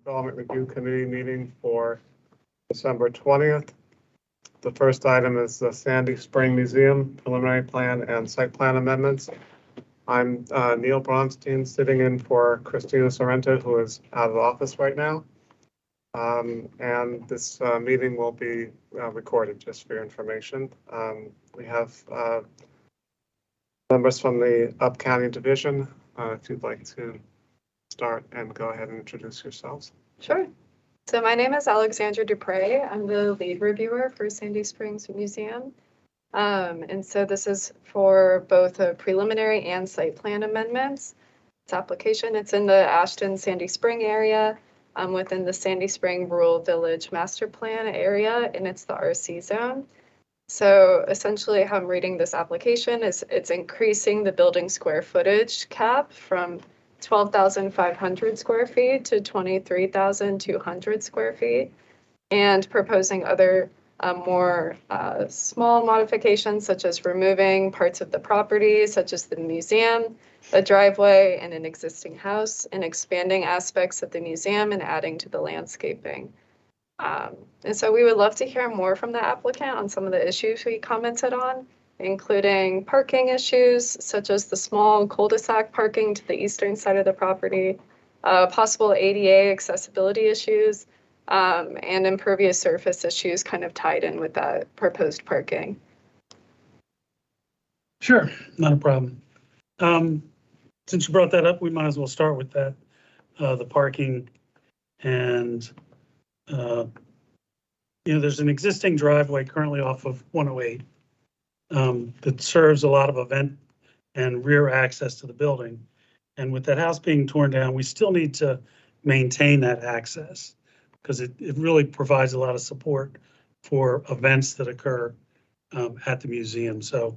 Development Review Committee meeting for December 20th. The first item is the Sandy Spring Museum preliminary plan and site plan amendments. I'm Neil Bronstein, sitting in for Christina Sorrento, who is out of office right now. And this meeting will be recorded just for your information. We have members from the Up County Division. If you'd like to start and go ahead and introduce yourselves. Sure. So my name is Alexandra Dupre. I'm the lead reviewer for Sandy Springs Museum. And so this is for both a preliminary and site plan amendments. It's application. It's in the Ashton Sandy Spring area within the Sandy Spring Rural Village Master Plan area, and it's the RC zone. So essentially how I'm reading this application is it's increasing the building square footage cap from 12,500 square feet to 23,200 square feet, and proposing other more small modifications, such as removing parts of the property, such as the museum, a driveway, and an existing house, and expanding aspects of the museum and adding to the landscaping. And so we would love to hear more from the applicant on some of the issues we commented on, including parking issues, such as the small cul-de-sac parking to the eastern side of the property, possible ADA accessibility issues, and impervious surface issues kind of tied in with that proposed parking. Sure, not a problem. Since you brought that up, we might as well start with that, the parking. And, there's an existing driveway currently off of 108 that serves a lot of event and rear access to the building. And with that house being torn down, we still need to maintain that access because it really provides a lot of support for events that occur at the museum. So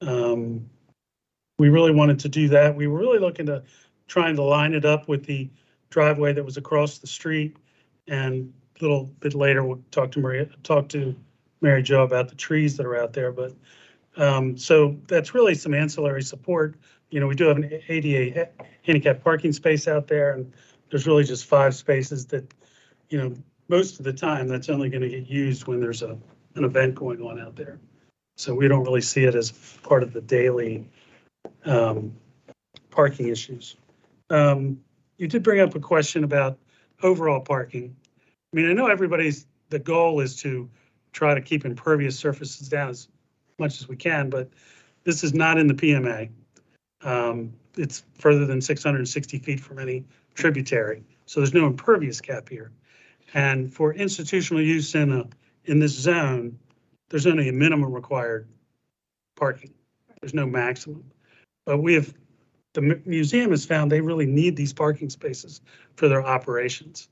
we really wanted to do that. We were really looking to trying to line it up with the driveway that was across the street. And a little bit later, we'll talk to Mary Jo about the trees that are out there. But so that's really some ancillary support. We do have an ADA handicap parking space out there, and there's really just 5 spaces that, most of the time that's only going to get used when there's an event going on out there. So we don't really see it as part of the daily parking issues. You did bring up a question about overall parking. I mean, I know the goal is to try to keep impervious surfaces down as much as we can, but this is not in the PMA. It's further than 660 feet from any tributary, so there's no impervious cap here. And for institutional use in this zone, there's only a minimum required parking. There's no maximum. But the museum has found they really need these parking spaces for their operations,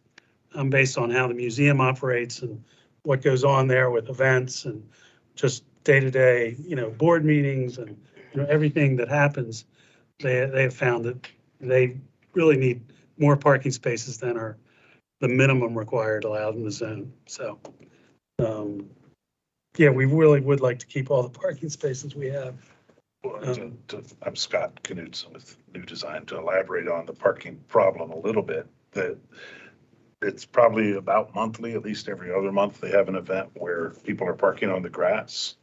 based on how the museum operates and what goes on there with events and just day-to-day, board meetings and everything that happens. They have found that they really need more parking spaces than are the minimum required allowed in the zone. So, yeah, we really would like to keep all the parking spaces we have. I'm Scott Knudsen with New Design. To elaborate on the parking problem a little bit, that it's probably about monthly, at least every other month, they have an event where people are parking on the grass.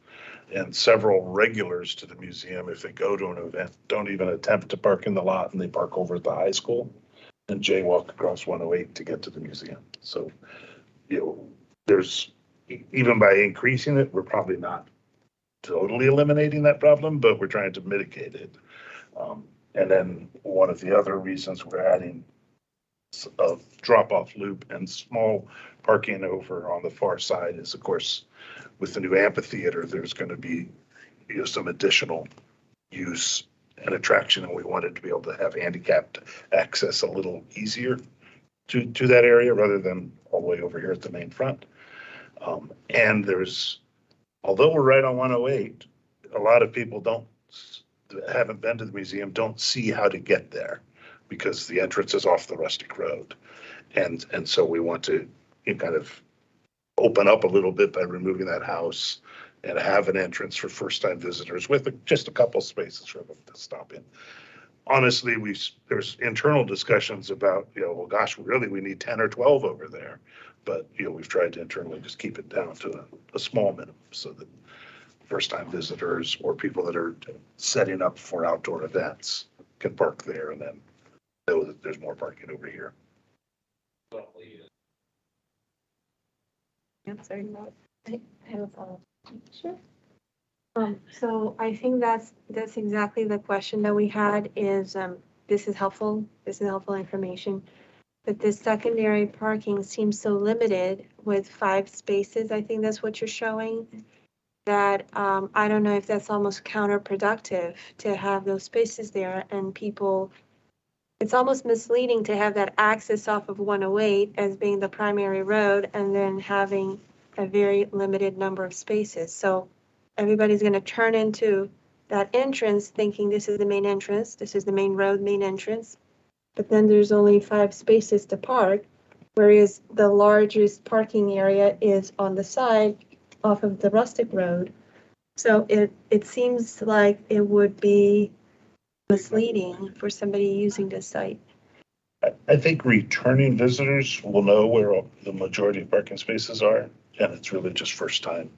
And several regulars to the museum, if they go to an event, don't even attempt to park in the lot, and they park over at the high school and jaywalk across 108 to get to the museum. So, there's, even by increasing it, we're probably not totally eliminating that problem, but we're trying to mitigate it. And then one of the other reasons we're adding a drop-off loop and small parking over on the far side is, of course, with the new amphitheater, there's going to be some additional use and attraction, and we wanted to be able to have handicapped access a little easier to that area rather than all the way over here at the main front. And although we're right on 108, a lot of people haven't been to the museum, don't see how to get there because the entrance is off the rustic road. And so we want to kind of open up a little bit by removing that house and have an entrance for first-time visitors with just a couple spaces for them to stop in. honestly, there's internal discussions about, well, gosh, really, we need 10 or 12 over there. But, we've tried to internally just keep it down to a small minimum so that first-time visitors or people that are setting up for outdoor events can park there and then know that there's more parking over here. Answering that. I have a follow-up. Sure. So I think that's exactly the question that we had is, this is helpful information. But this secondary parking seems so limited with 5 spaces. I think that's what you're showing. That, I don't know if that's almost counterproductive to have those spaces there and people, it's almost misleading to have that access off of 108 as being the primary road and then having a very limited number of spaces. So everybody's going to turn into that entrance thinking this is the main entrance, this is the main road, main entrance. But then there's only 5 spaces to park, whereas the largest parking area is on the side off of the rustic road. So it seems like it would be misleading for somebody using this site. I think returning visitors will know where the majority of parking spaces are, and it's really just first-time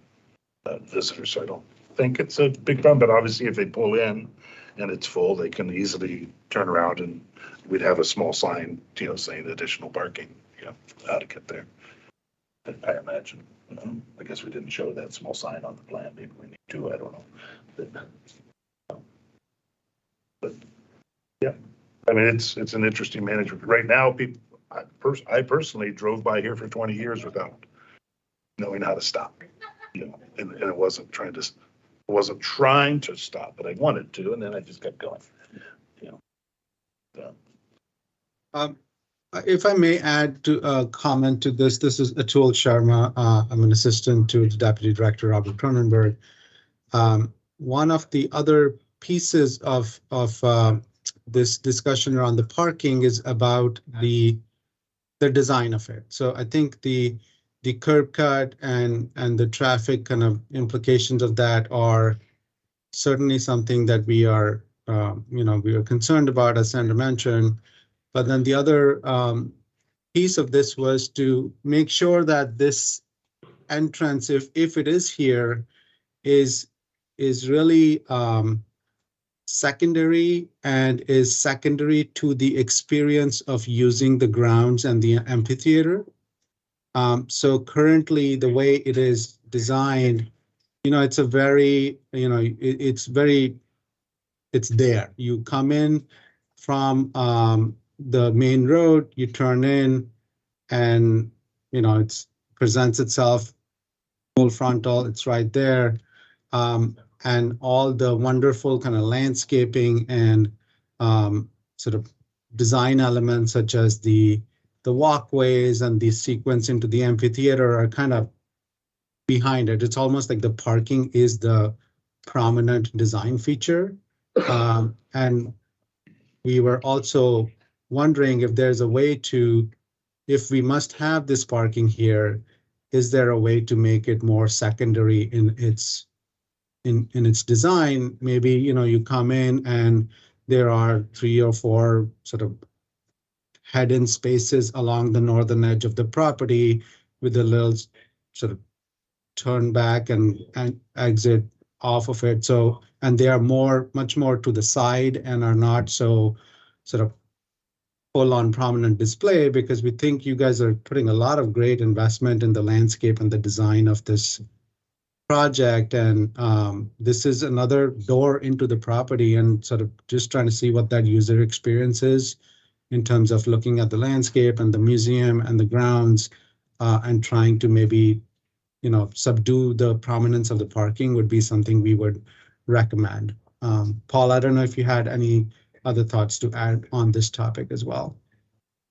visitors. So I don't think it's a big problem, but obviously if they pull in and it's full, they can easily turn around and we'd have a small sign, saying additional parking, how to get there. I imagine. I guess we didn't show that small sign on the plan. Maybe we need to, I don't know. But yeah, I mean, it's an interesting management. Right now, I personally drove by here for 20 years without knowing how to stop, and it wasn't trying to stop, but I wanted to, and then I just kept going, So. If I may add to a comment to this, this is Atul Sharma. I'm an assistant to the Deputy Director, Robert Cronenberg. One of the other pieces of this discussion around the parking is about the design of it. So I think the curb cut and the traffic kind of implications of that are certainly something that we are concerned about, as Sandra mentioned. But then the other piece of this was to make sure that this entrance, if it is here, is really secondary and is secondary to the experience of using the grounds and the amphitheater. So currently, the way it is designed, it's a very, it's there. You come in from the main road, you turn in, and it presents itself full frontal. It's right there, and all the wonderful kind of landscaping and sort of design elements, such as the walkways and the sequence into the amphitheater, are kind of behind it. It's almost like the parking is the prominent design feature, and we were also wondering if there's a way to, if we must have this parking here, is there a way to make it more secondary in its design? Maybe, you come in and there are 3 or 4 sort of head-in spaces along the northern edge of the property with a little sort of turn back and exit off of it. So, and they are much more to the side and are not so sort of full on prominent display, because we think you guys are putting a lot of great investment in the landscape and the design of this project. And this is another door into the property, and sort of just trying to see what that user experience is in terms of looking at the landscape and the museum and the grounds, and trying to maybe, subdue the prominence of the parking would be something we would recommend. Paul, I don't know if you had any other thoughts to add on this topic as well.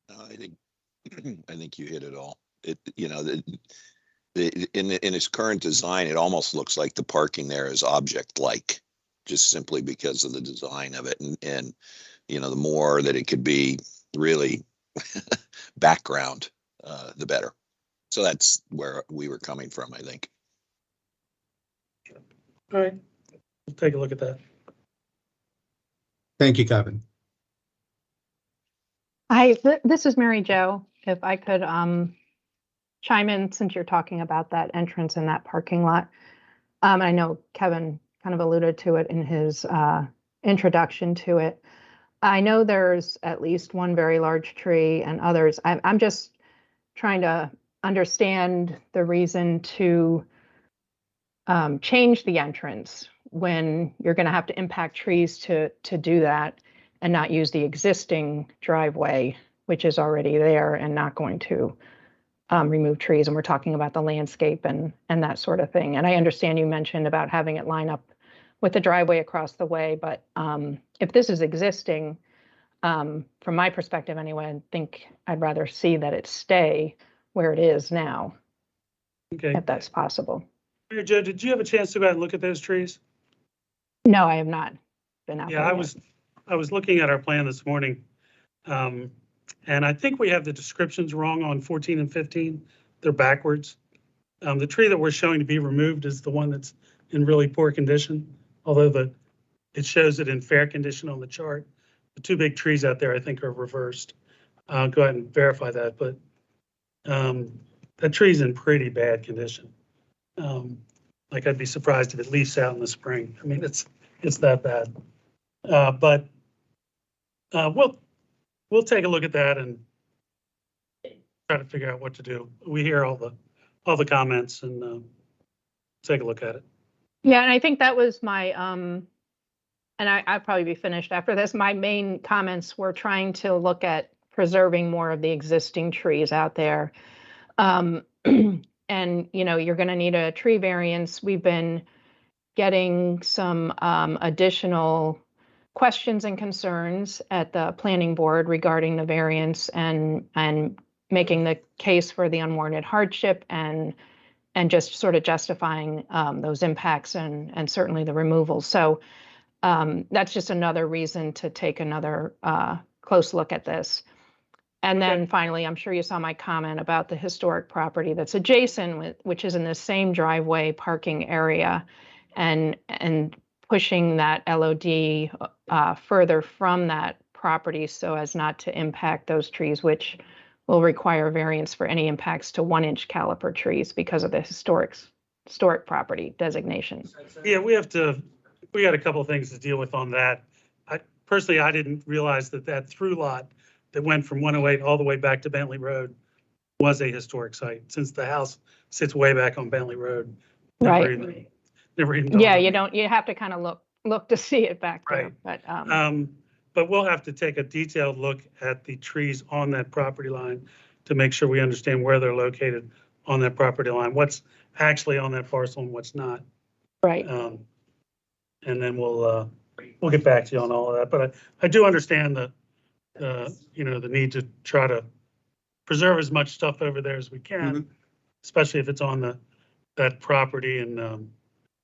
I think you hit it all. In its current design, it almost looks like the parking there is object-like, just simply because of the design of it, and the more that it could be really background, the better. So that's where we were coming from, I think. All right, we'll take a look at that. Thank you, Kevin. Hi, this is Mary Jo. If I could chime in since you're talking about that entrance in that parking lot. I know Kevin kind of alluded to it in his introduction to it. I know there's at least one very large tree and others. I'm just trying to understand the reason to change the entrance when you're going to have to impact trees to do that and not use the existing driveway, which is already there and not going to remove trees. And we're talking about the landscape and that sort of thing. And I understand you mentioned about having it line up with the driveway across the way, but if this is existing, from my perspective anyway, I think I'd rather see that it stay where it is now, Okay. if that's possible. Mary Jo, did you have a chance to go out and look at those trees? No, I have not been out there Yeah, yet. I was looking at our plan this morning. And I think we have the descriptions wrong on 14 and 15. They're backwards. The tree that we're showing to be removed is the one that's in really poor condition, although it shows it in fair condition on the chart. The two big trees out there, I think, are reversed. I'll go ahead and verify that, but that tree's in pretty bad condition. Like I'd be surprised if it leaves out in the spring. I mean, it's that bad. But we'll take a look at that and try to figure out what to do. We hear all the comments and take a look at it. Yeah, and I think that was my, and I'll probably be finished after this. My main comments were trying to look at preserving more of the existing trees out there. And, you're going to need a tree variance. We've been getting some additional questions and concerns at the planning board regarding the variance and making the case for the unwarranted hardship and just sort of justifying those impacts and certainly the removal. So that's just another reason to take another close look at this. And then finally, I'm sure you saw my comment about the historic property that's adjacent, which is in the same driveway parking area, and pushing that LOD further from that property so as not to impact those trees, which will require variance for any impacts to 1-inch caliper trees because of the historic property designation. Yeah, we got a couple of things to deal with on that. Personally, I didn't realize that through lot that went from 108 all the way back to Bentley Road was a historic site, since the house sits way back on Bentley Road. Never even Yeah, you have to kind of look to see it back there. Right. But we'll have to take a detailed look at the trees on that property line to make sure we understand where they're located on that property line, what's actually on that parcel and what's not. Right. And then we'll get back to you on all of that. But I do understand the need to try to preserve as much stuff over there as we can, especially if it's on that property. And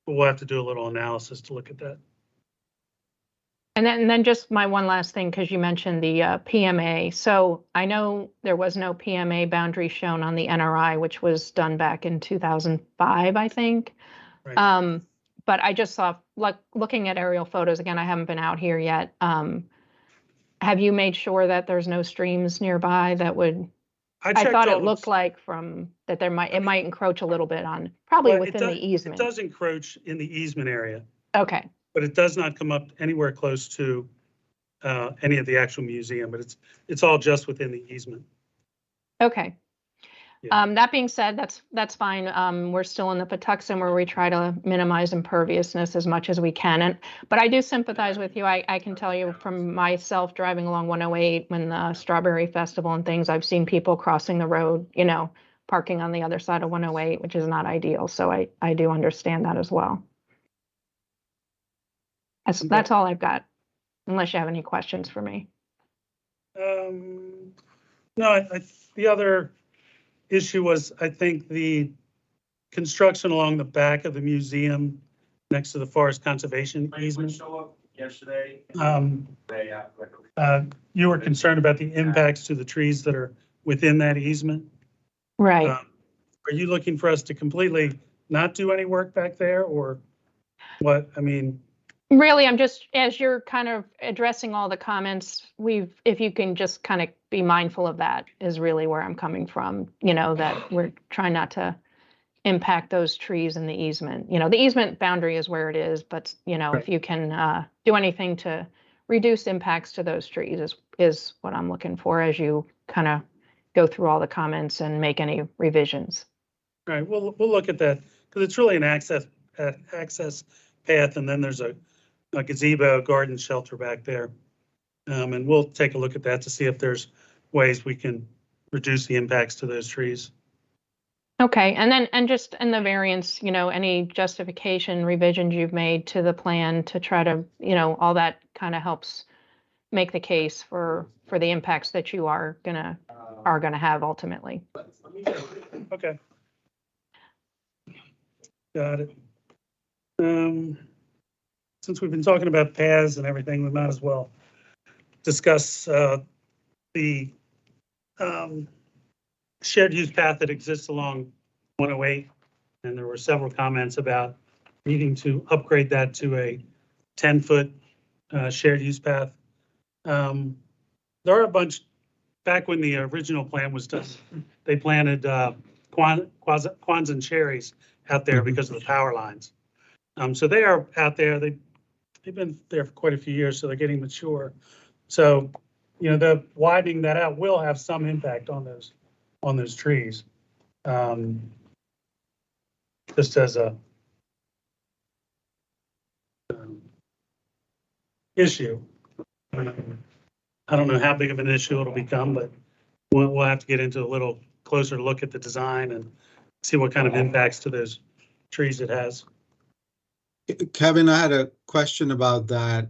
we'll have to do a little analysis to look at that. And then just my one last thing, because you mentioned the PMA. So I know there was no PMA boundary shown on the NRI, which was done back in 2005, I think. Right. But I just saw, looking at aerial photos, again, I haven't been out here yet. Have you made sure that there's no streams nearby that would, I thought it looked like from that it might encroach a little bit on, probably within the easement. It does encroach in the easement area. Okay. But it does not come up anywhere close to any of the actual museum, but it's all just within the easement. Okay. Yeah. That being said, that's fine. We're still in the Patuxent where we try to minimize imperviousness as much as we can. But I do sympathize with you. I can tell you from myself driving along 108 when the Strawberry Festival and things, I've seen people crossing the road, parking on the other side of 108, which is not ideal. So I do understand that as well. That's all I've got, unless you have any questions for me. No, the other issue was, I think, the construction along the back of the museum next to the forest conservation easement. Yesterday. You were concerned about the impacts to the trees that are within that easement. Right. Are you looking for us to completely not do any work back there, or what? I mean, Really, I'm just, as you're kind of addressing all the comments, if you can just kind of be mindful of that is really where I'm coming from, that we're trying not to impact those trees in the easement. The easement boundary is where it is, but, if you can do anything to reduce impacts to those trees is what I'm looking for as you kind of go through all the comments and make any revisions. All right, we'll look at that, because it's really an access path, and then there's a gazebo, garden shelter back there. And we'll take a look at that to see if there's ways we can reduce the impacts to those trees. Okay, and just in the variance, any justification revisions you've made to the plan to try to, all that kind of helps make the case for the impacts that you are gonna have ultimately. Okay. Got it. Since we've been talking about paths and everything, we might as well discuss the shared use path that exists along 108. And there were several comments about needing to upgrade that to a 10-foot shared use path. There are a bunch, back when the original plan was done, they planted Kwanzaa cherries out there because of the power lines. So they are out there. They've been there for quite a few years, so they're getting mature. So, the widening that out will have some impact on those trees. Just as a issue. I don't know how big of an issue it'll become, but we'll have to get into a little closer look at the design and see what kind of impacts to those trees it has. Kevin, I had a question about that.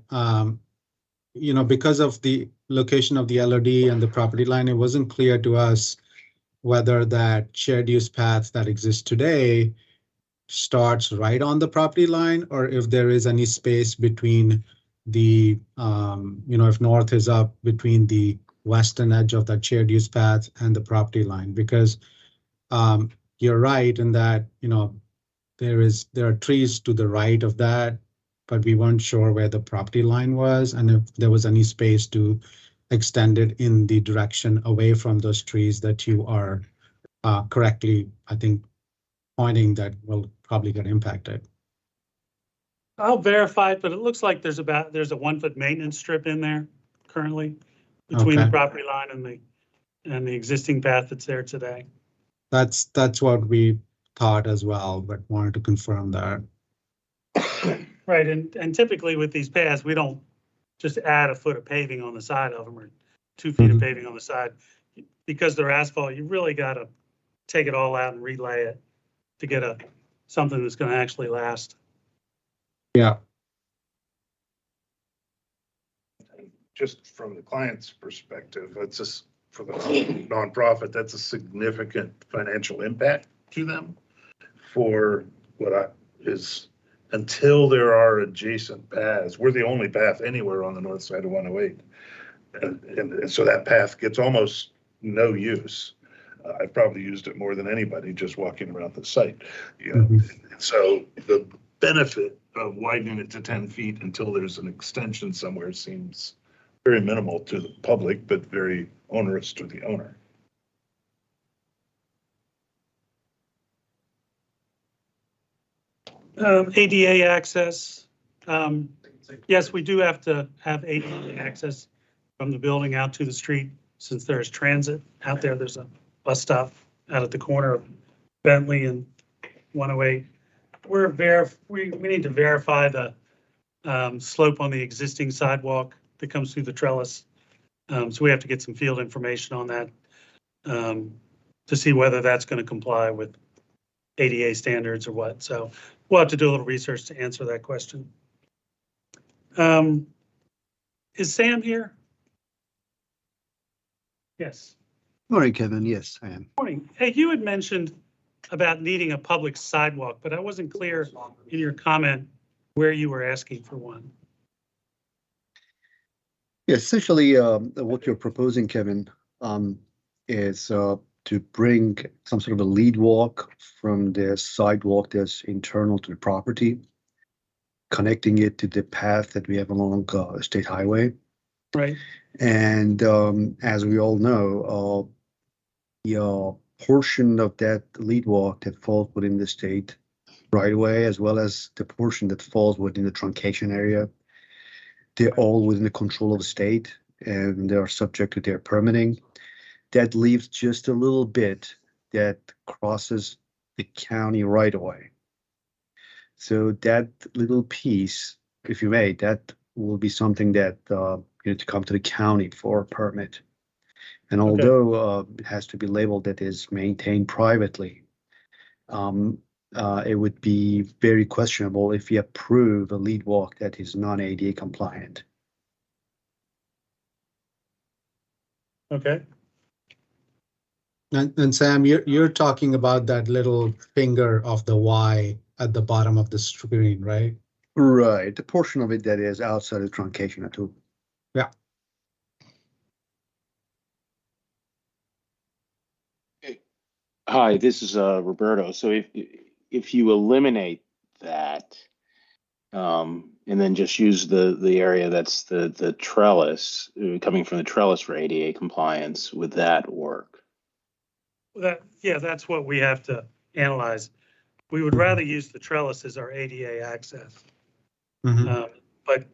Because of the location of the LOD and the property line, it wasn't clear to us whether that shared use path that exists today starts right on the property line, or if there is any space between the, if north is up between the western edge of that shared use path and the property line, because you're right in that, there are trees to the right of that, but we weren't sure where the property line was and if there was any space to extend it in the direction away from those trees that you are correctly, I think, pointing that will probably get impacted. I'll verify it, but it looks like there's a 1-foot maintenance strip in there currently between the property line and the existing path that's there today. That's what we thought as well, but wanted to confirm that. Right, and typically with these paths, we don't just add a foot of paving on the side of them or 2 feet of paving on the side. Because they're asphalt, you really got to take it all out and relay it to get something that's going to actually last. Yeah. Just from the client's perspective, it's just for the nonprofit, that's a significant financial impact to them for what is until there are adjacent paths. We're the only path anywhere on the north side of 108. And so that path gets almost no use. I've probably used it more than anybody just walking around the site. So the benefit of widening it to 10 feet until there's an extension somewhere seems very minimal to the public, but very onerous to the owner. ADA access. Yes, we do have to have ADA access from the building out to the street since there's transit out there. There's a bus stop out at the corner of Bentley and 108. We need to verify the slope on the existing sidewalk that comes through the trellis. So we have to get some field information on that to see whether that's going to comply with ADA standards or what. So we'll have to do a little research to answer that question. Is Sam here? Yes. Morning, Kevin. Yes, I am. Morning. Hey, you had mentioned about needing a public sidewalk, but I wasn't clear in your comment where you were asking for one. Yeah, essentially, what you're proposing, Kevin, is to bring some sort of a lead walk from the sidewalk that's internal to the property connecting it to the path that we have along State Highway. Right. And as we all know, the portion of that lead walk that falls within the state right away, as well as the portion that falls within the truncation area, they're all within the control of the state and they are subject to their permitting. That leaves just a little bit that crosses the county right away. So that little piece, if you may, that will be something that you need to come to the county for a permit. And although it has to be labeled that is maintained privately, it would be very questionable if we approve a lead walk that is non-ADA compliant. Okay. And Sam, you're talking about that little finger of the Y at the bottom of the screen, right? Right, the portion of it that is outside the truncation at all. Yeah. Hi, this is Roberto. So if you eliminate that, and then just use the area that's the trellis coming from the trellis for ADA compliance, would that work? Yeah, that's what we have to analyze. We would rather use the trellis as our ADA access, but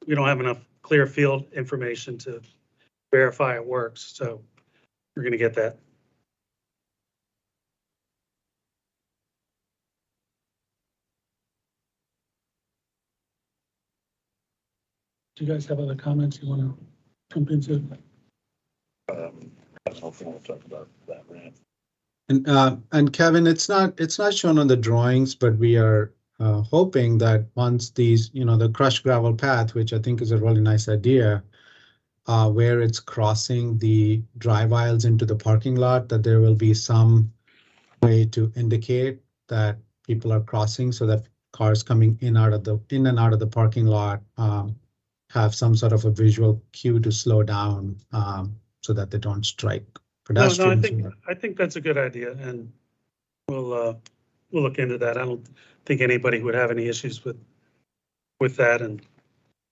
we don't have enough clear field information to verify it works. So we're going to get that. Do you guys have other comments you want to jump into? I don't know if we want to talk about that ramp. And Kevin, it's not shown on the drawings, but we are hoping that once these, the crushed gravel path, which I think is a really nice idea, where it's crossing the drive aisles into the parking lot, that there will be some way to indicate that people are crossing, so that cars coming in and out of the parking lot have some sort of a visual cue to slow down, so that they don't strike pedestrians. No, I think that's a good idea, and we'll look into that. I don't think anybody would have any issues with that, and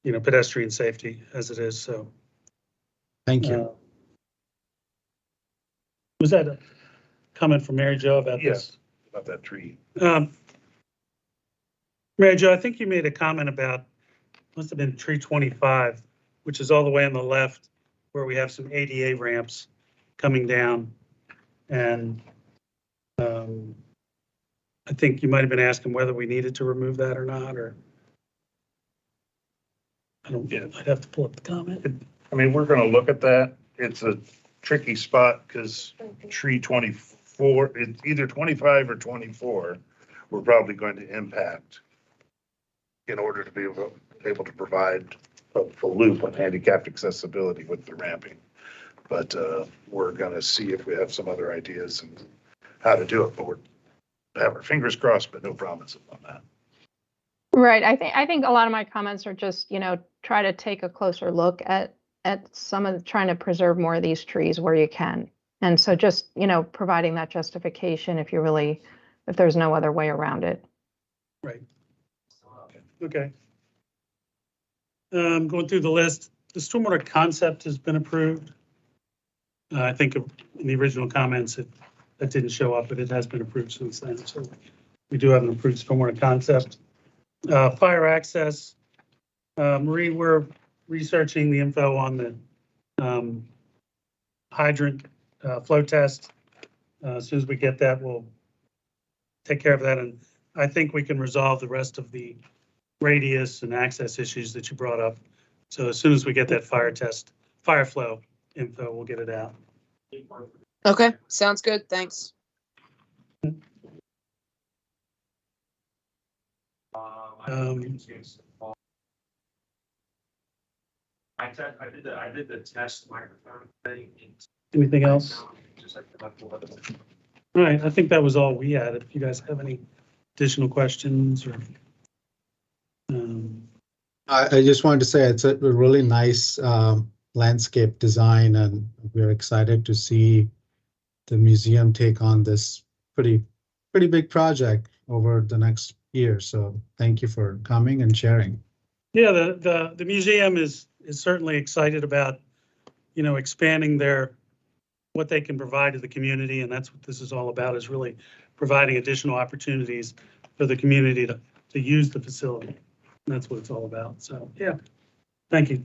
pedestrian safety as it is. So, thank you. Was that a comment from Mary Jo about this? About that tree. Mary Jo, I think you made a comment about, must have been tree 25, which is all the way on the left, where we have some ADA ramps coming down. And I think you might have been asking whether we needed to remove that or not, or I'd have to pull up the comment. I mean, we're going to look at that. It's a tricky spot because tree 24, it's either 25 or 24, we're probably going to impact in order to be able to provide a full loop on handicapped accessibility with the ramping. But we're going to see if we have some other ideas and how to do it. But we're have our fingers crossed, but no promises on that. Right. I think a lot of my comments are just, try to take a closer look at some of trying to preserve more of these trees where you can. And so just, providing that justification if there's no other way around it. Right. Okay. Going through the list, the stormwater concept has been approved. I think in the original comments that didn't show up, but it has been approved since then. So we do have an approved stormwater concept. Fire access. Marie, we're researching the info on the hydrant flow test. As soon as we get that, we'll take care of that. And I think we can resolve the rest of the radius and access issues that you brought up. So as soon as we get that fire flow info, we'll get it out. Okay, sounds good. Thanks. I did the test microphone thing. Anything else? All right, I think that was all we had. If you guys have any additional questions or. I just wanted to say it's a really nice landscape design, and we're excited to see the museum take on this pretty big project over the next here. So thank you for coming and sharing. Yeah, the museum is certainly excited about, expanding what they can provide to the community, and that's what this is all about, is really providing additional opportunities for the community to use the facility. And that's what it's all about. So, yeah, thank you.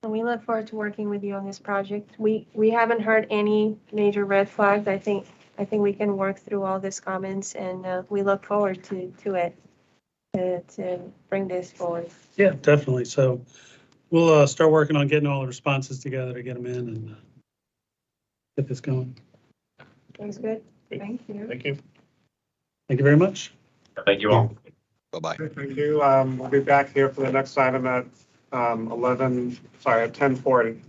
And we look forward to working with you on this project. We haven't heard any major red flags. I think we can work through all these comments, and we look forward to it, to bring this forward. Yeah, definitely. So we'll start working on getting all the responses together to get them in and get this going. Sounds good. Thank you. Thank you. Thank you very much. Thank you all. Bye-bye. Thank you. We'll be back here for the next item at 10:40.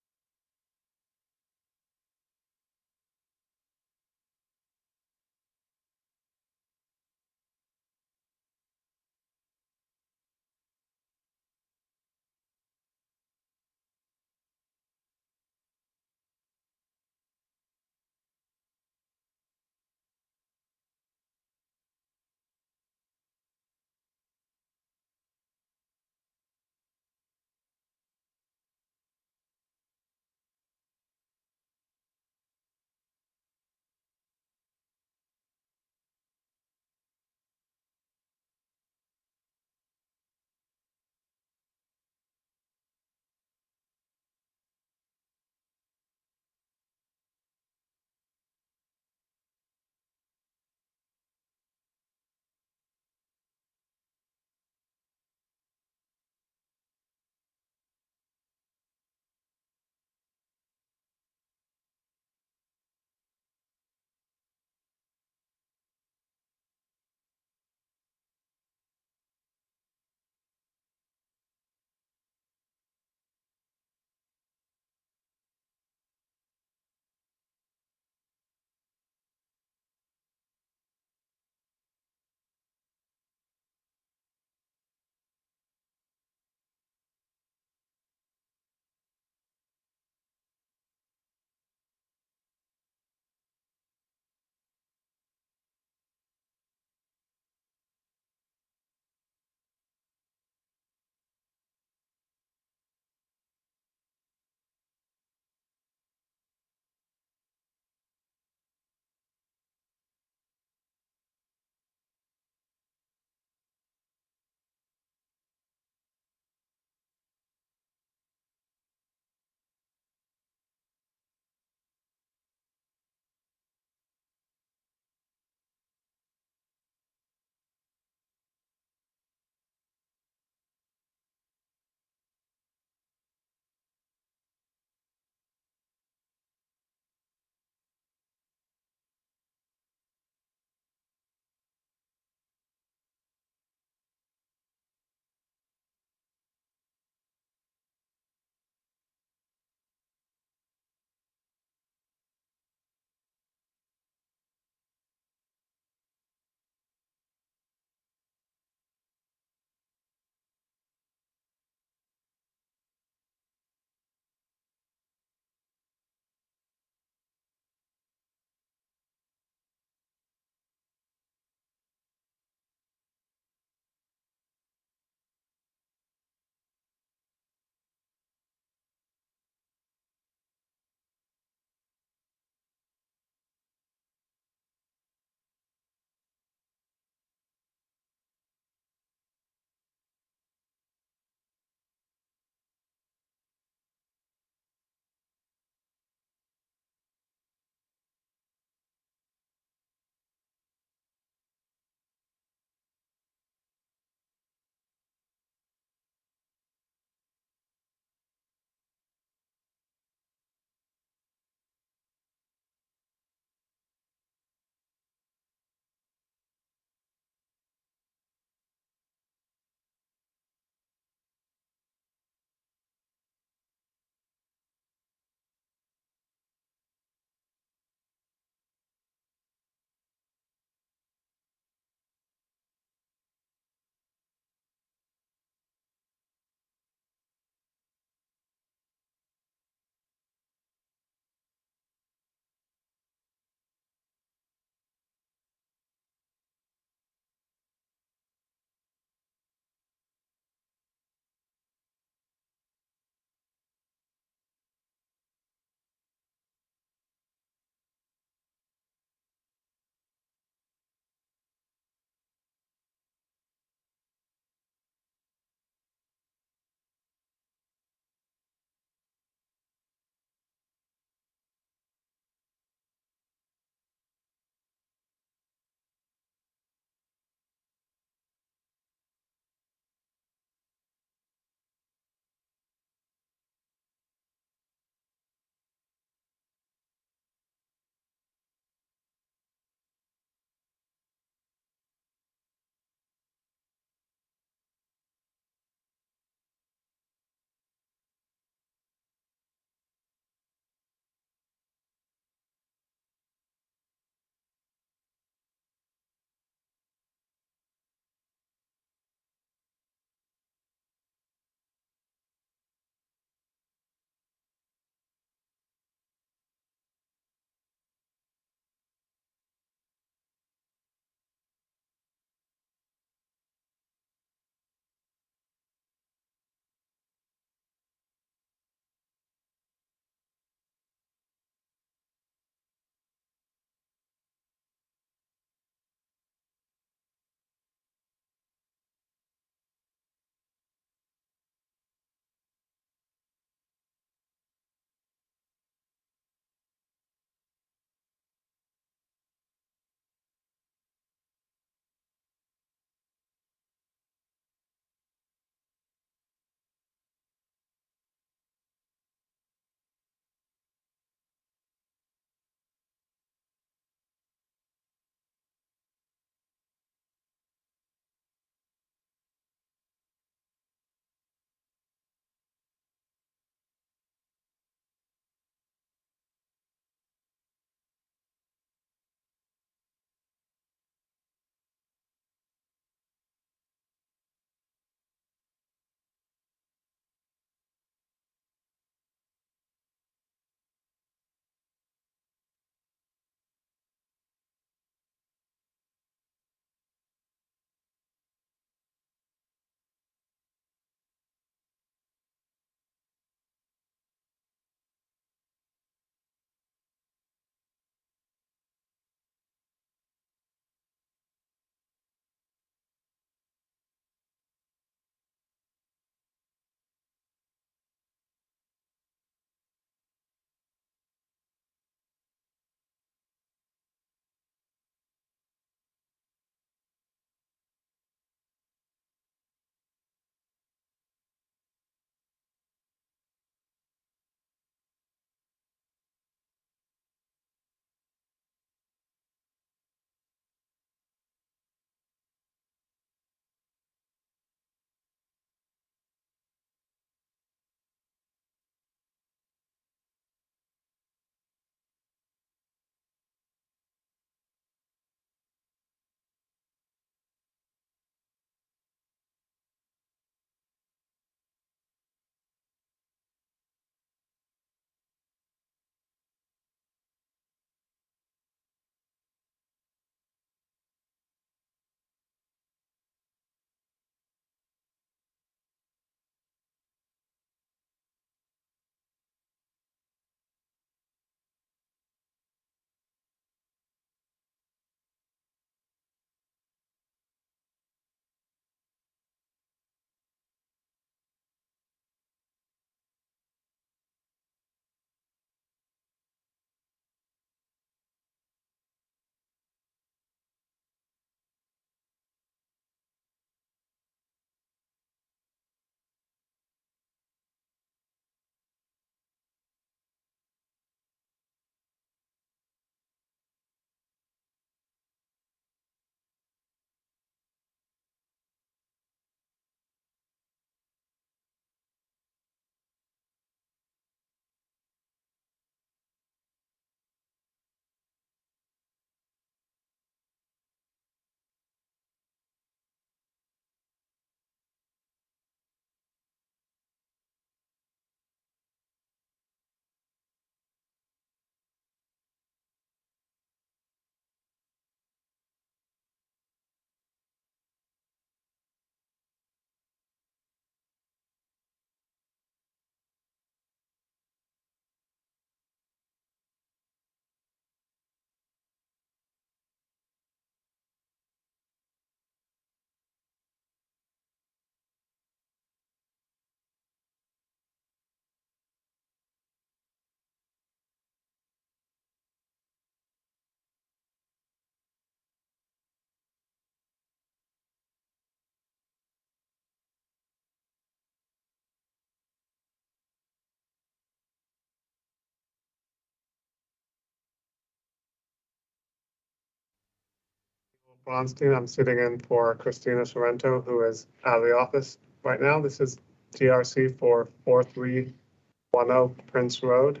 Bronstein. I'm sitting in for Christina Sorrento, who is out of the office right now. This is TRC for 4310 Prince Road.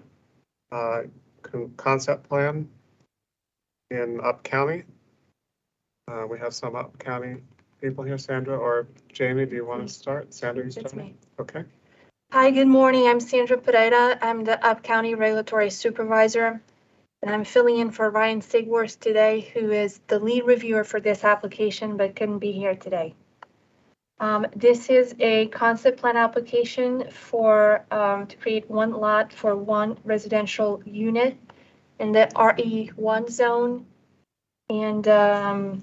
Concept plan in Up County. We have some Up County people here. Sandra or Jamie, do you want to start? Sandra, you That's start? me. Okay. Hi, good morning. I'm Sandra Pereira. I'm the Up County Regulatory Supervisor, and I'm filling in for Ryan Sigworth today, who is the lead reviewer for this application but couldn't be here today. This is a concept plan application for to create one lot for one residential unit in the RE1 zone, and the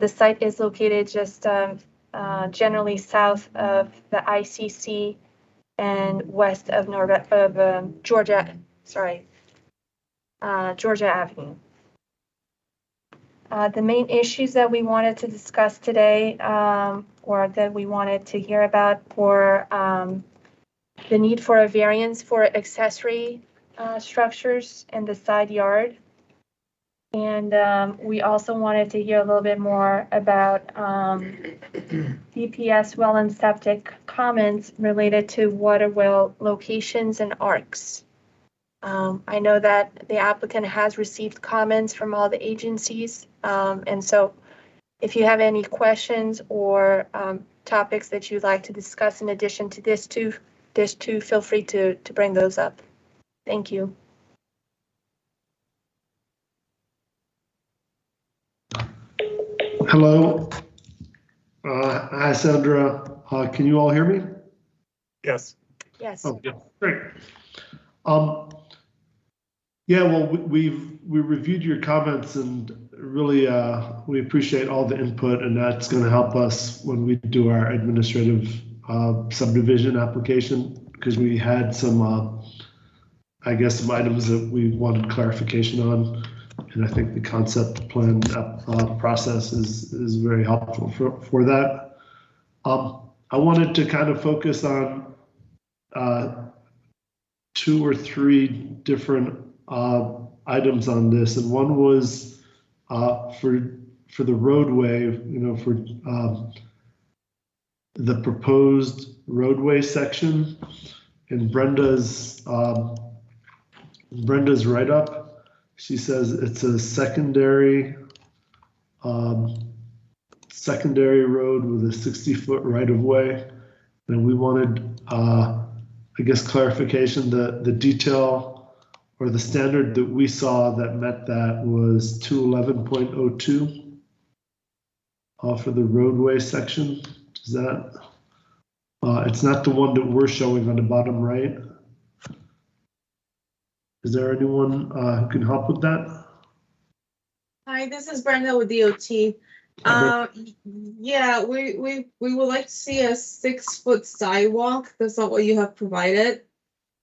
site is located just generally south of the ICC and west of Georgia Avenue. The main issues that we wanted to discuss today, or that we wanted to hear about, were the need for a variance for accessory structures in the side yard. And we also wanted to hear a little bit more about DPS well and septic comments related to water well locations and arcs. I know that the applicant has received comments from all the agencies. And so if you have any questions or topics that you'd like to discuss in addition to this two, feel free to bring those up. Thank you. Hello. Hi, Sandra. Can you all hear me? Yes. Yes. Oh, yeah, great. Yeah, well, we reviewed your comments and really we appreciate all the input, and that's going to help us when we do our administrative subdivision application, because we had some, I guess, some items that we wanted clarification on. And I think the concept plan process is very helpful for that. I wanted to kind of focus on 2 or 3 different items on this, and one was for the roadway, for the proposed roadway section in Brenda's write-up. She says it's a secondary road with a 60-foot right-of-way, and we wanted, I guess, clarification. The detail or the standard that we saw that met that was 211.02 for the roadway section. Is that? It's not the one that we're showing on the bottom right. Is there anyone who can help with that? Hi, this is Brenda with DOT. Yeah, we would like to see a 6-foot sidewalk. That's not what you have provided.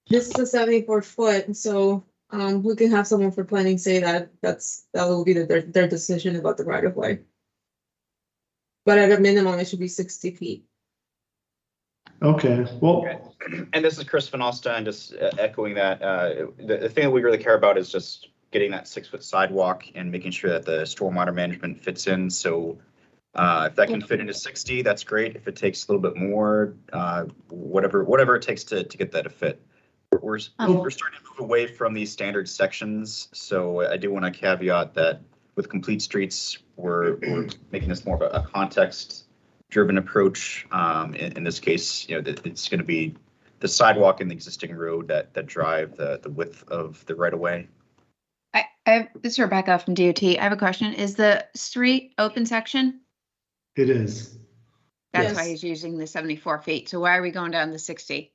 This is a 74-foot, so we can have someone for planning say that that will be their decision about the right of way. But at a minimum, it should be 60 feet. Okay, well. And this is Chris Van Alstyne, just echoing that. The thing that we really care about is just getting that 6-foot sidewalk and making sure that the stormwater management fits in. So if that can fit into 60, that's great. If it takes a little bit more, whatever it takes to get that to fit. We're starting to move away from these standard sections. So I do want to caveat that with complete streets, we're making this more of a context-driven approach. In this case, it's going to be the sidewalk and the existing road that drive the width of the right-of-way. This is Rebecca from DOT. I have a question. Is the street open section? It is. That's Yes. why he's using the 74 feet. So why are we going down to 60?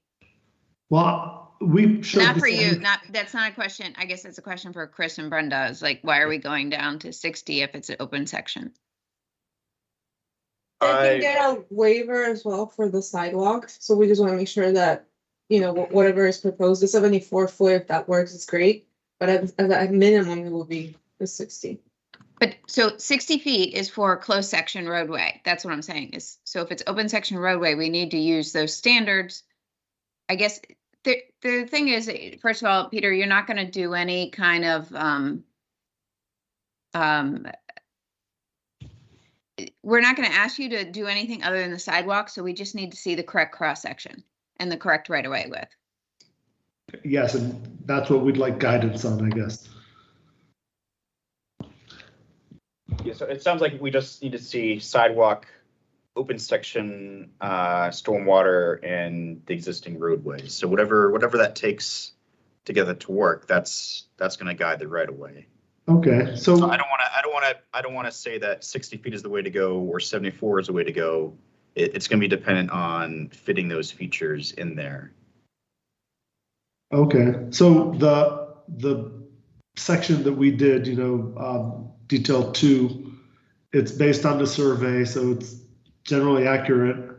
Well, we showed Not for this- you. That's not a question. I guess it's a question for Chris and Brenda. Is like, why are we going down to 60 if it's an open section? They can get a waiver as well for the sidewalk. So we just want to make sure that, whatever is proposed, the 74-foot, if that works, is great. But at minimum, it will be the 60. But so 60 feet is for a closed section roadway. That's what I'm saying is, so if it's open section roadway, we need to use those standards. I guess the thing is, first of all, Peter, you're not going to do any kind of we're not going to ask you to do anything other than the sidewalk, so we just need to see the correct cross-section and the correct right-of-way width. Yes, and that's what we'd like guidance on, I guess. Yeah, so it sounds like we just need to see sidewalk, open section, stormwater, and the existing roadways. So whatever that takes to get that to work, that's going to guide the right of way. Okay, so I don't want to say that 60 feet is the way to go or 74 is the way to go. It's going to be dependent on fitting those features in there. okay, so the section that we did, detail 2, it's based on the survey, so it's generally accurate.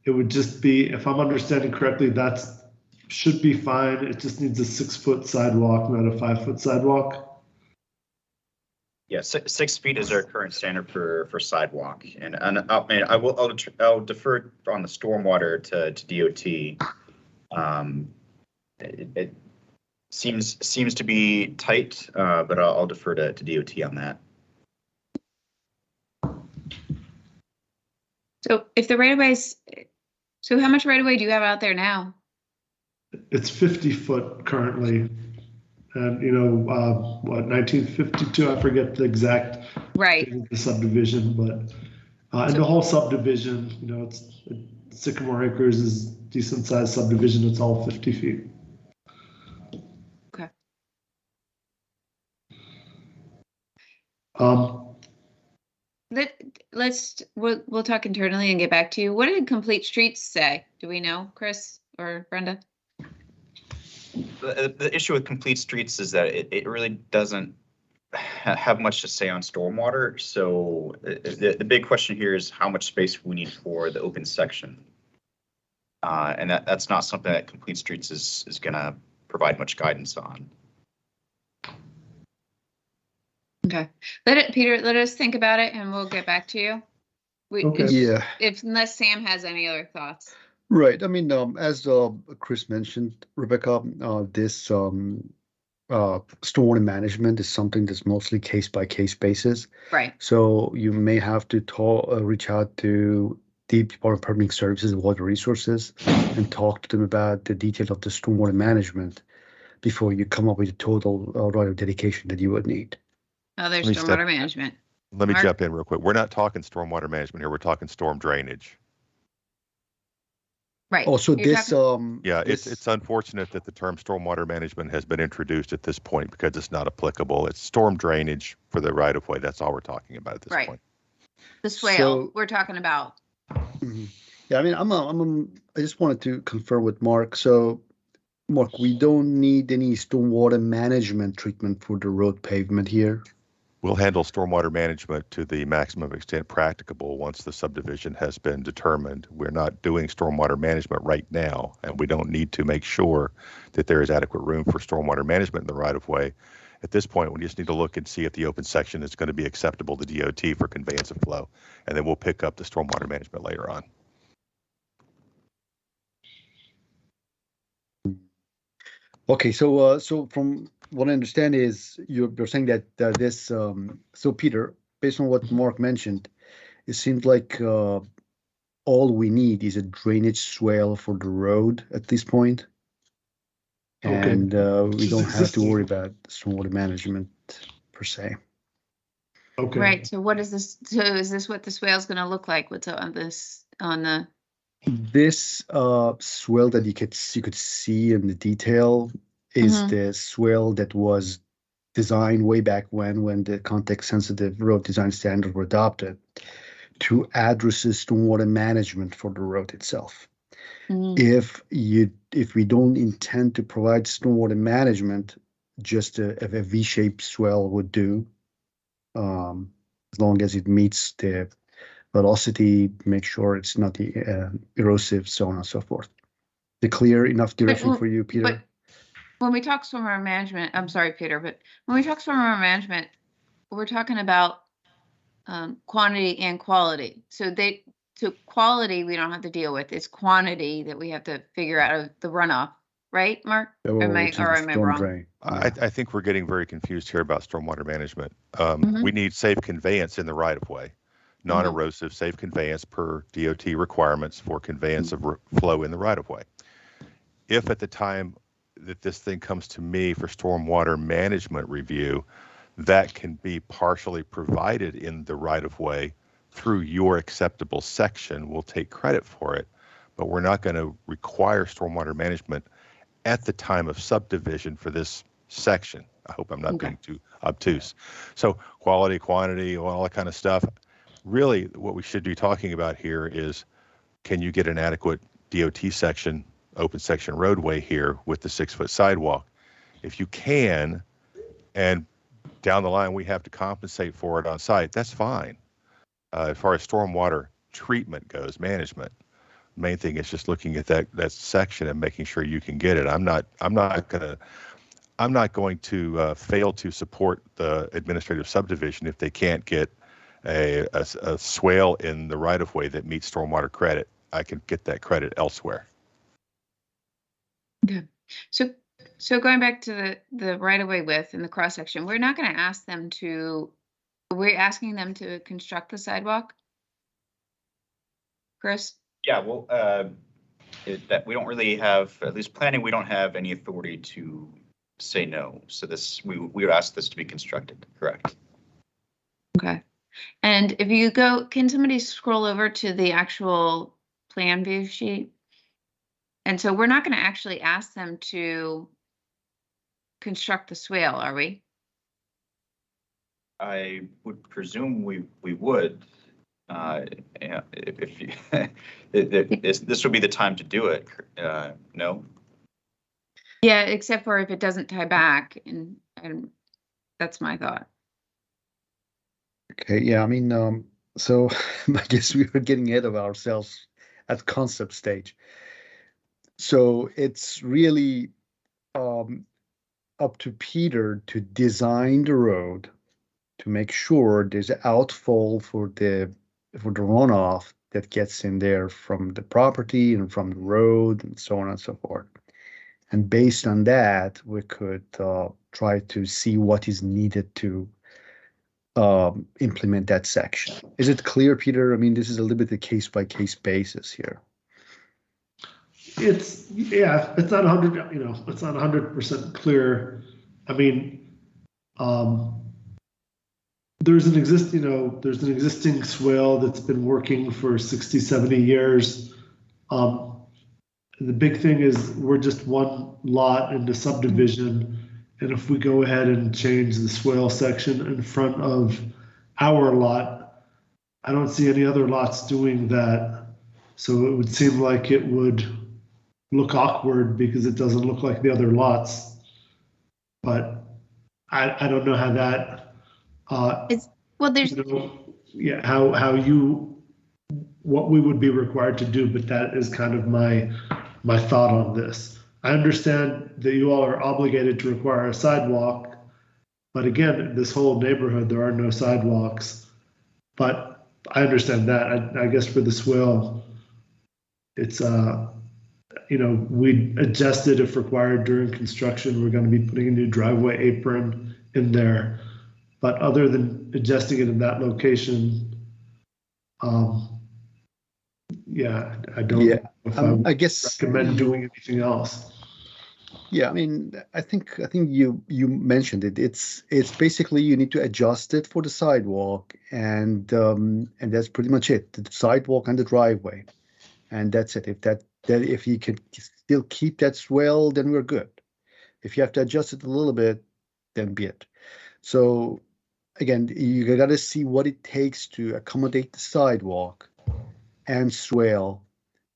It would just be, if I'm understanding correctly, that's should be fine. It just needs a 6-foot sidewalk, not a 5-foot sidewalk. Yeah, 6 feet is our current standard for sidewalk, and I'll defer on the stormwater to DOT. It seems to be tight, but I'll defer to DOT on that. So if the right-of-ways, so how much right-of-way do you have out there now? It's 50 foot currently. And, 1952, I forget the exact right date of the subdivision, but in the whole subdivision, it's Sycamore Acres is decent sized subdivision. It's all 50 feet. Okay. We'll talk internally and get back to you. What did Complete Streets say? Do we know, Chris or Brenda? The issue with Complete Streets is that it really doesn't have much to say on stormwater. So the big question here is how much space we need for the open section. And that's not something that Complete Streets is going to provide much guidance on. Okay. Peter, let us think about it and we'll get back to you. Okay. Yeah. Unless Sam has any other thoughts. Right. I mean, as Chris mentioned, Rebecca, this stormwater management is something that's mostly case by case basis. Right. So you may have to reach out to the Department of Permitting Services and Water Resources and talk to them about the detail of the stormwater management before you come up with a total right of dedication that you would need. Oh, there's stormwater management. Let me jump in real quick. We're not talking stormwater management here. We're talking storm drainage. Right. Also, this yeah, it's unfortunate that the term stormwater management has been introduced at this point because it's not applicable. It's storm drainage for the right of way. That's all we're talking about at this point. The swale we're talking about. Yeah, I mean, I just wanted to confirm with Mark. So, Mark, we don't need any stormwater management treatment for the road pavement here. We'll handle stormwater management to the maximum extent practicable once the subdivision has been determined. We're not doing stormwater management right now, and we don't need to make sure that there is adequate room for stormwater management in the right-of-way. At this point, we just need to look and see if the open section is going to be acceptable to DOT for conveyance of flow, and then we'll pick up the stormwater management later on. Okay, so from what I understand is you're saying that this. So Peter, based on what Mark mentioned, it seems like all we need is a drainage swale for the road at this point, and we don't have to worry about stormwater management per se. Okay. Right. So what is this? So is this what the swale is going to look like? What's on this on the? This swale that you could see in the detail is the swale that was designed way back when the context-sensitive road design standards were adopted to address stormwater management for the road itself. If we don't intend to provide stormwater management, just a V-shaped swale would do, as long as it meets the velocity, make sure it's not erosive, so on and so forth. The clear enough direction for you, Peter? But when we talk stormwater management, I'm sorry, Peter, but when we talk stormwater management, we're talking about quantity and quality. So quality we don't have to deal with. It's quantity that we have to figure out of the runoff, right, Mark? Am I wrong? I think we're getting very confused here about stormwater management. We need safe conveyance in the right of way. non-erosive, safe conveyance per DOT requirements for conveyance of flow in the right-of-way. If at the time that this thing comes to me for stormwater management review, that can be partially provided in the right-of-way through your acceptable section, we'll take credit for it, but we're not going to require stormwater management at the time of subdivision for this section. I hope I'm not being too obtuse. So quality, quantity, all that kind of stuff. Really, what we should be talking about here is, can you get an adequate DOT section, open section roadway here with the 6-foot sidewalk? If you can, and down the line we have to compensate for it on site, that's fine. As far as stormwater treatment goes, management, main thing is just looking at that section and making sure you can get it. I'm not going to fail to support the administrative subdivision if they can't get a swale in the right of way that meets stormwater credit. I can get that credit elsewhere. Okay. So going back to the right of way width and the cross section, we're not going to ask them to. We're asking them to construct the sidewalk, Chris? Yeah, well, that we don't really have, at least planning, we don't have any authority to say no. So this, we would ask this to be constructed, correct? Okay. And if you go, can somebody scroll over to the actual plan view sheet? And so we're not going to actually ask them to construct the swale, are we? I would presume we would. Yeah, if you, this would be the time to do it. No. Yeah, except for if it doesn't tie back, and that's my thought. Okay, yeah, I mean, so I guess we were getting ahead of ourselves at concept stage. So it's really up to Peter to design the road to make sure there's an outfall for the runoff that gets in there from the property and from the road and so on and so forth. And based on that, we could try to see what is needed to implement that section. Is it clear, Peter? I mean, this is a little bit a case-by-case basis here. It's not 100, it's not 100% clear. I mean, there's an existing swale that's been working for 60, 70 years. The big thing is we're just one lot in the subdivision. And if we go ahead and change the swale section in front of our lot, I don't see any other lots doing that. So it would seem like it would look awkward because it doesn't look like the other lots. But I don't know how that what we would be required to do, but that is kind of my thought on this. I understand that you all are obligated to require a sidewalk, but again, this whole neighborhood, there are no sidewalks. But I understand that. I guess for the swale, it's we adjust it if required during construction. We're going to be putting a new driveway apron in there. But other than adjusting it in that location, I don't know if I guess recommend doing anything else. Yeah, I mean, I think you mentioned it. It's basically you need to adjust it for the sidewalk, and that's pretty much it. The sidewalk and the driveway, and that's it. If you can still keep that swell, then we're good. If you have to adjust it a little bit, then be it. So again, you got to see what it takes to accommodate the sidewalk and swale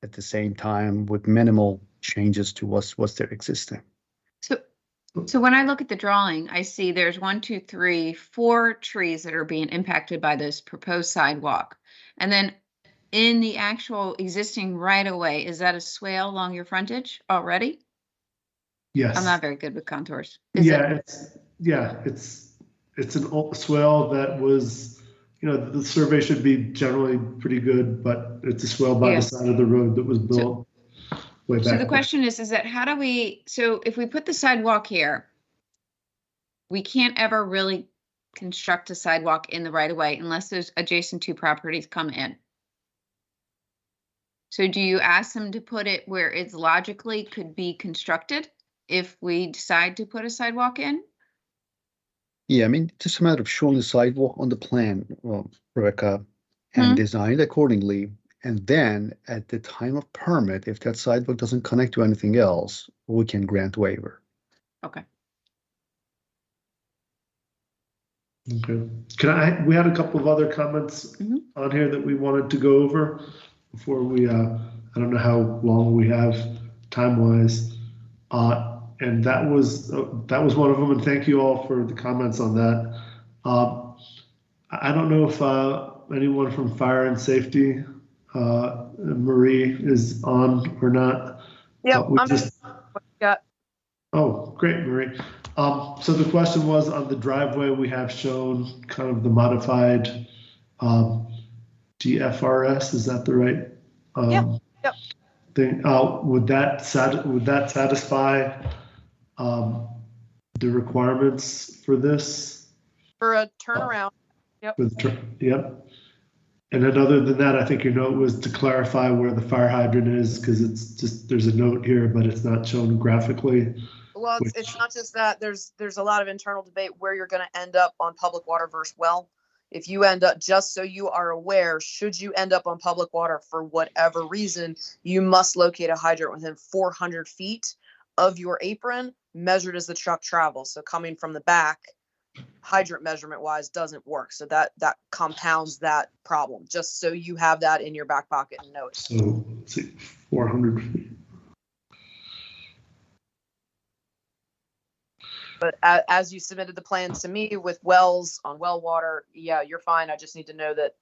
at the same time with minimal changes to what's there existing. So when I look at the drawing, I see there's 1, 2, 3, 4 trees that are being impacted by this proposed sidewalk. And then in the actual existing right of way, is that a swale along your frontage already? Yes. I'm not very good with contours. It's an old swale that was, the survey should be generally pretty good, but it's a swale by the side of the road that was built way back. So the question is that how do we, so if we put the sidewalk here, we can't ever really construct a sidewalk in the right of way unless those adjacent two properties come in. So do you ask them to put it where it's logically could be constructed if we decide to put a sidewalk in? Yeah, I mean, it's just a matter of showing the sidewalk on the plan, Rebecca, and design it accordingly. And then at the time of permit, if that sidewalk doesn't connect to anything else, we can grant waiver. Okay. Okay. We had a couple of other comments on here that we wanted to go over before we, I don't know how long we have time-wise. And that was one of them, and thank you all for the comments on that. I don't know if anyone from Fire and Safety, Marie, is on or not. Yep, We I'm just, got. oh, great, Marie. So the question was on the driveway, we have shown kind of the modified DFRS, is that the right Yep. thing? Would that satisfy the requirements for this? For a turnaround. Yep. Yep. And then other than that, I think your note was to clarify where the fire hydrant is, because it's just, there's a note here, but it's not shown graphically. Well, it's not just that. There's a lot of internal debate where you're going to end up on public water versus well. If you end up, just so you are aware, should you end up on public water for whatever reason, you must locate a hydrant within 400 feet of your apron, measured as the truck travels. So coming from the back, hydrant measurement wise doesn't work. So that compounds that problem, just so you have that in your back pocket and notes. So let's see, 400 feet. But as you submitted the plan to me with wells on well water, yeah, you're fine. I just need to know that,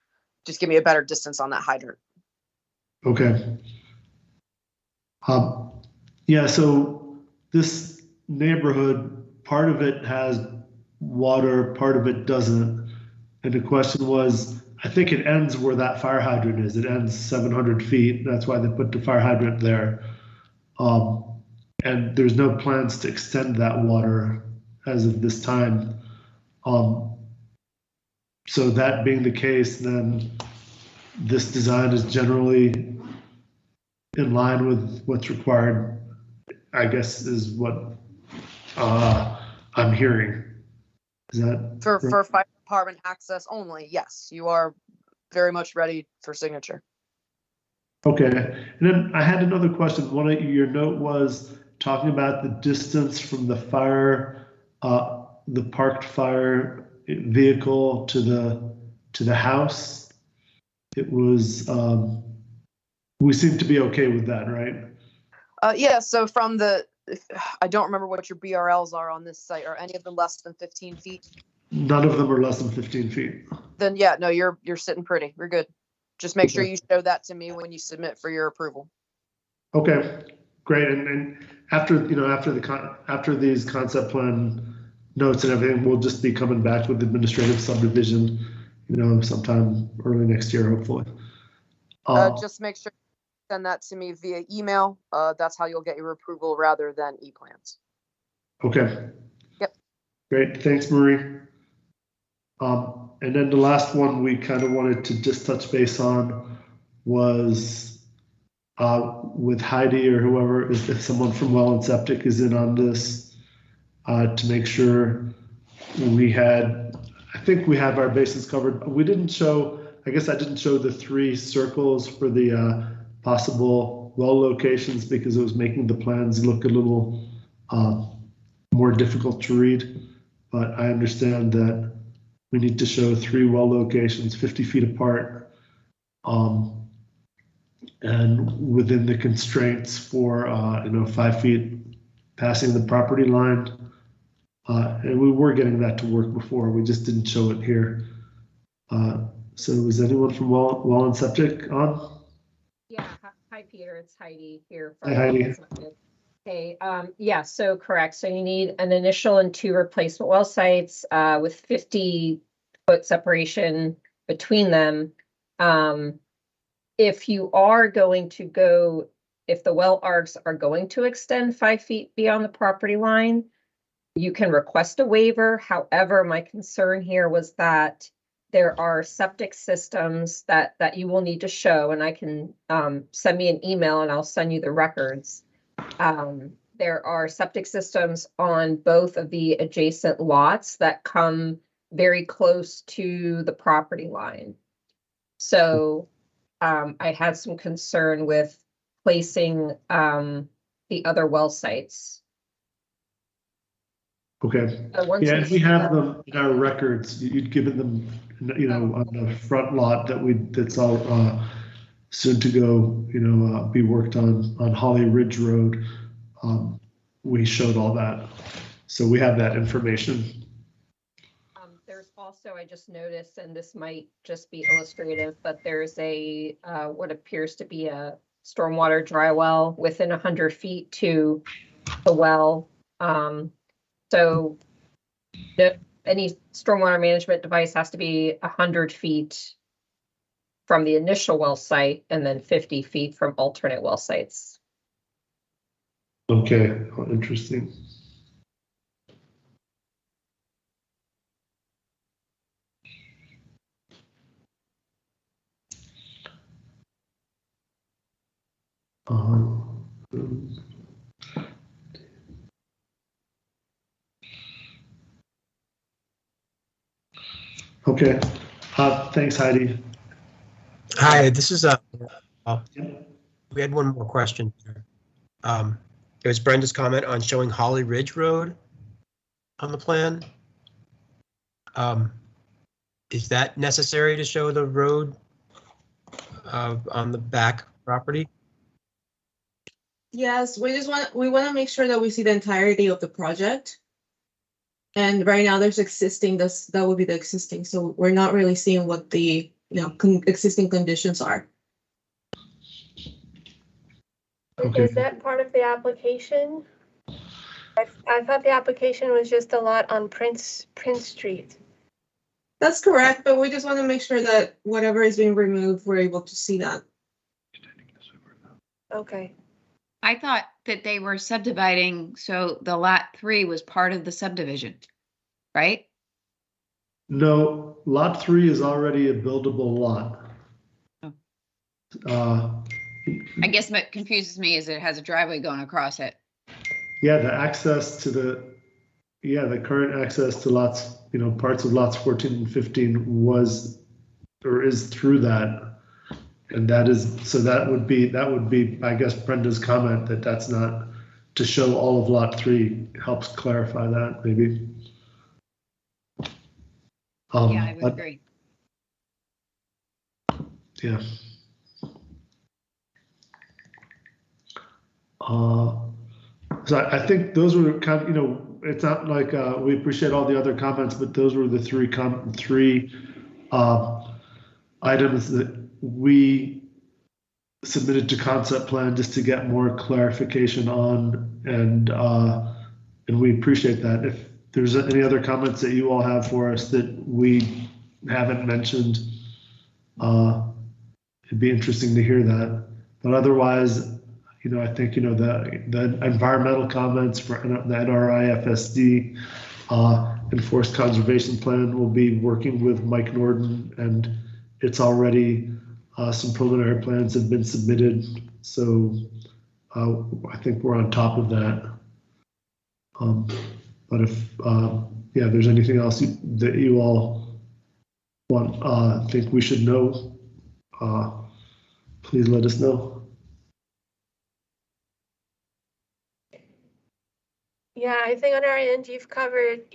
just give me a better distance on that hydrant. Okay. Yeah, so this neighborhood, part of it has water, part of it doesn't. And the question was, I think it ends where that fire hydrant is. It ends 700 feet. That's why they put the fire hydrant there. And there's no plans to extend that water as of this time. So that being the case, then this design is generally in line with what's required, I guess, is what I'm hearing. Is that for fire department access only? Yes, you are very much ready for signature. Okay, and then I had another question. One of your note was talking about the distance from the fire, the parked fire vehicle to the house. It was, we seem to be okay with that, right? Yeah, so from I don't remember what your BRLs are on this site. Are any of them less than 15 feet? None of them are less than 15 feet. Then yeah, no, you're sitting pretty. We're good. Just make sure you show that to me when you submit for your approval. Okay, great. And after these concept plan notes and everything, we'll just be coming back with administrative subdivision, sometime early next year, hopefully. Just make sure you send that to me via email. That's how you'll get your approval rather than e-plans. Okay. Yep. Great. Thanks, Marie. And then the last one we kind of wanted to just touch base on was with Heidi or whoever, if someone from Well and Septic is in on this, to make sure I think we have our bases covered. We didn't show, I guess I didn't show the 3 circles for the possible well locations because it was making the plans look a little more difficult to read. But I understand that we need to show 3 well locations 50 feet apart, and within the constraints for 5 feet passing the property line. And we were getting that to work before. We just didn't show it here. So is anyone from Well and Septic on? Yeah. Hi, Peter. It's Heidi here. Hi, Heidi. Okay. Yeah. So correct. So you need an initial and 2 replacement well sites with 50-foot separation between them. If you are going to go, if the well arcs are going to extend 5 feet beyond the property line, you can request a waiver. However, my concern here was that there are septic systems that you will need to show, and I can send me an email and I'll send you the records. There are septic systems on both of the adjacent lots that come very close to the property line. So I had some concern with placing the other well sites. Okay. Once Yeah, we if we see have that- them in our records, you'd given them, you know, on the front lot that's all soon to go, you know, be worked on Holly Ridge Road. We showed all that. So we have that information. There's also, I just noticed, and this might just be illustrative, but there's a what appears to be a stormwater dry well within 100 feet to the well. So any stormwater management device has to be 100 feet from the initial well site and then 50 feet from alternate well sites. Okay, oh, interesting. Okay, thanks, Heidi. Hi, this is we had one more question. It was Brenda's comment on showing Holly Ridge Road on the plan. Is that necessary to show the road on the back property? Yes, we want to make sure that we see the entirety of the project. And right now there's existing, that would be the existing. So we're not really seeing what the, existing conditions are. Is that part of the application? I thought the application was just a lot on Prince Street. That's correct, but we just want to make sure that whatever is being removed, we're able to see that. Okay. I thought that they were subdividing, so the lot 3 was part of the subdivision, right? No, lot 3 is already a buildable lot. I guess what confuses me is it has a driveway going across it. Yeah, the access to the current access to lots, parts of lots 14 and 15 was or is through that. And that would be, I guess, Brenda's comment that that's not to show all of lot 3 helps clarify that maybe. Yeah, I would agree. Yeah. So I think those were kind of, it's not like we appreciate all the other comments, but those were the three items that we submitted to concept plan just to get more clarification on, and we appreciate that. If there's any other comments that you all have for us that we haven't mentioned, it'd be interesting to hear that. But otherwise, I think, the environmental comments for the NRI FSD enforced conservation plan will be working with Mike Norden, and it's already some preliminary plans have been submitted. So I think we're on top of that. But if there's anything else that you all think we should know, please let us know. Yeah, I think on our end, you've covered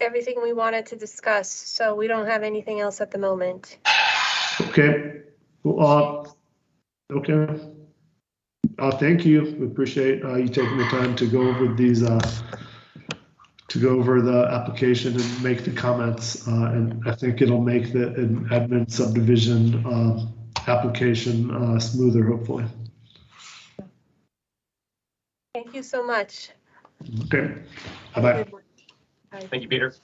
everything we wanted to discuss, so we don't have anything else at the moment. Okay. Well, okay. Thank you. We appreciate you taking the time to go over these, to go over the application and make the comments. And I think it'll make an admin subdivision application smoother, hopefully. Thank you so much. Okay. Bye-bye. Thank you, Peter.